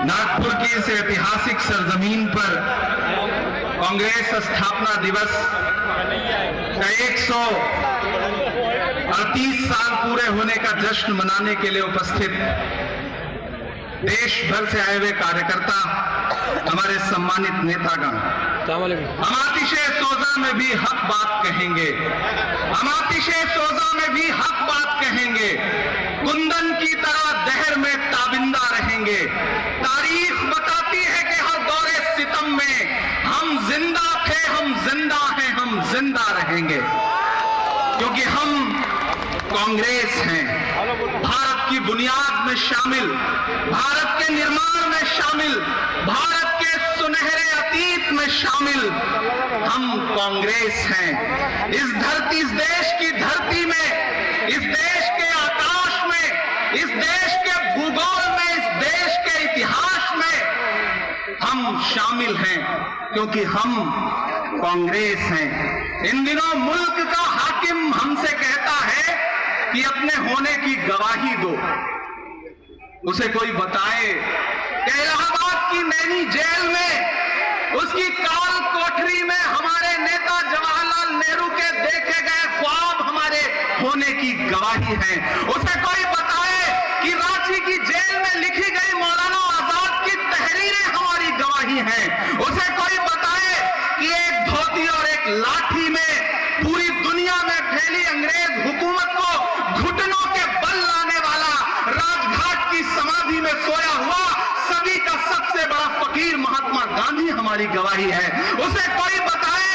नागपुर की इस ऐतिहासिक सरजमीन पर कांग्रेस स्थापना दिवस का 138 साल पूरे होने का जश्न मनाने के लिए उपस्थित देश भर से आए हुए कार्यकर्ता, हमारे सम्मानित नेतागण, हम आतिशे सोजा में भी हक बात कहेंगे, हम आतिशे सोजा में भी हक बात कहेंगे, कुंदन की तरह दहर में ताबिंदा रहेंगे। तारीख बताती है कि हर दौरे सितम में हम जिंदा थे, हम जिंदा हैं, हम जिंदा रहेंगे, क्योंकि हम कांग्रेस हैं। भारत की बुनियाद में शामिल, भारत के निर्माण में शामिल, भारत के सुनहरे अतीत में शामिल हम कांग्रेस हैं। इस धरती, इस देश की धरती में, इस देश के आकाश में, इस देश के भूगोल में, इस देश के इतिहास में हम शामिल हैं, क्योंकि हम कांग्रेस हैं। इन दिनों मुल्क का हाकिम हमसे कहता है कि अपने होने की गवाही दो। उसे कोई बताए कि इलाहाबाद की नैनी जेल में, उसकी काल कोठरी में हमारे नेता जवाहरलाल नेहरू के देखे गए ख्वाब हमारे होने की गवाही हैं। उसे कोई बताए कि रांची की जेल में लिखी गई मौलाना आजाद की तहरीरें हमारी गवाही हैं। उसे कोई बताए कि एक धोती और एक लाठी में पूरी दुनिया में फैली अंग्रेज हुकूमत को घुटनों के बल लाने वाला, राजघाट की समाधि में सोया हुआ सभी का सबसे बड़ा फकीर महात्मा गांधी हमारी गवाही है। उसे कोई बताए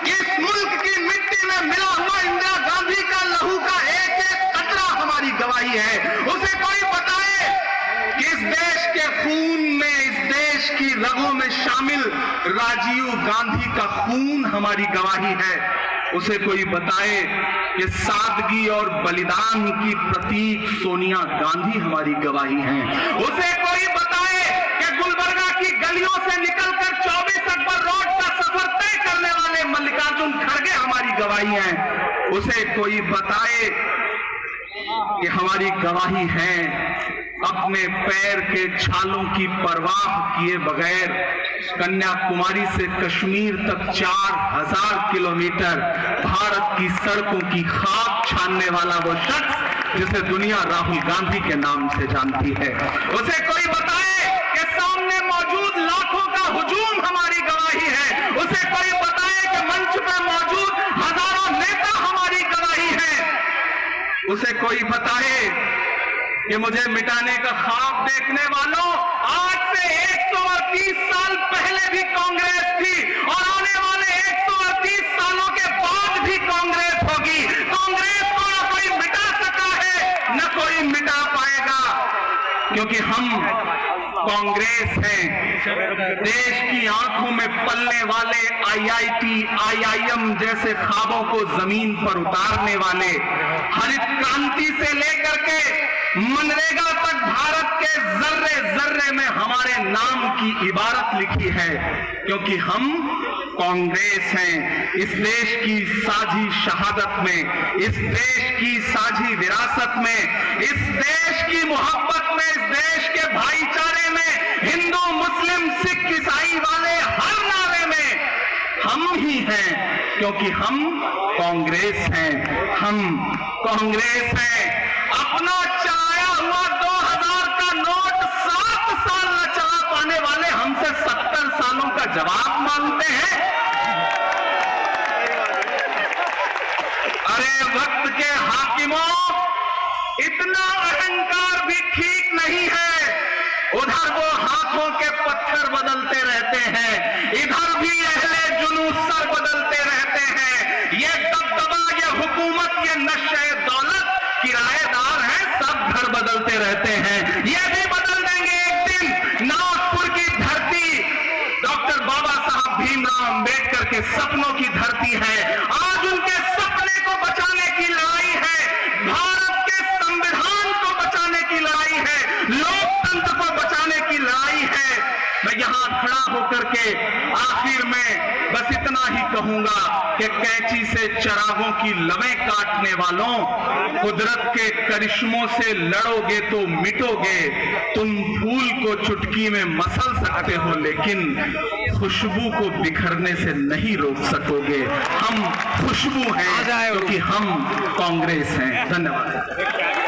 कि इस मुल्क की मिट्टी में मिला हुआ इंदिरा गांधी का लहू का एक एक कतरा हमारी गवाही है। उसे कोई बताए कि इस देश के खून में, इस देश की रगों में शामिल राजीव गांधी का खून हमारी गवाही है। उसे कोई बताए कि सादगी और बलिदान की प्रतीक सोनिया गांधी हमारी गवाही हैं। उसे कोई बताए कि गुलबर्गा की गलियों से निकलकर 24 अकबर रोड का सफर तय करने वाले मल्लिकार्जुन खड़गे हमारी गवाही हैं। उसे कोई बताए कि हमारी गवाही है अपने पैर के छालों की परवाह किए बगैर कन्याकुमारी से कश्मीर तक 4000 किलोमीटर भारत की सड़कों की खाक छानने वाला वो शख्स जिसे दुनिया राहुल गांधी के नाम से जानती है। उसे कोई बताए कि सामने मौजूद लाखों का हुजूम हमारी गवाही है। उसे कोई बताए कि मंच पर मौजूद हजारों नेता हमारी गवाही है। उसे कोई बताए कि मुझे मिटाने का ख्वाब देखने वालों, आज से 138 साल पहले भी कांग्रेस थी और आने वाले 138 सालों के बाद भी कांग्रेस होगी। कांग्रेस को न कोई मिटा सका है, न कोई मिटा पाएगा, क्योंकि हम कांग्रेस हैं। देश की आंखों में पलने वाले IIT, IIM जैसे ख्वाबों को जमीन पर उतारने वाले, हरित क्रांति से लेकर के मनरेगा तक भारत के जर्रे जर्रे में हमारे नाम की इबारत लिखी है, क्योंकि हम कांग्रेस हैं। इस देश की साझी शहादत में, इस देश की साझी विरासत में, इस देश की मोहब्बत में, इस देश के भाईचारे में, हिंदू मुस्लिम सिख ईसाई वाले हर नारे में हम ही हैं, क्योंकि हम कांग्रेस हैं। हम कांग्रेस हैं। अपना चलाया हुआ 2000 का नोट 7 साल न चला पाने वाले हमसे 70 सालों का जवाब मांगते हैं। अरे वक्त के हाकिमों, इतना अहंकार भी ठीक नहीं है। उधर वो हाथों के पत्थर बदलते रहते हैं, इधर भी अहले जुनून सर बदलते रहते हैं। ये दबदबा, ये हुकूमत, ये नशे दौलत किराएदार हैं, सब घर बदलते रहते हैं। ये भी बदल देंगे एक दिन। नागपुर की धरती डॉक्टर बाबा साहब भीमराव अंबेडकर के सपनों की धरती है। आज उनके सपने को बचाने की लड़ाई है, भारत के संविधान को बचाने की लड़ाई है, लोकतंत्र को बचाने की लड़ाई है। मैं यहां खड़ा होकर के आखिर में बस इतना ही कहूंगा कि कैंची से चरागों की लवें काटने वालों, कुदरत के करिश्मों से लड़ोगे तो मिटोगे। तुम फूल को चुटकी में मसल सकते हो, लेकिन खुशबू को बिखरने से नहीं रोक सकोगे। हम खुशबू हैं क्योंकि हम कांग्रेस हैं। धन्यवाद।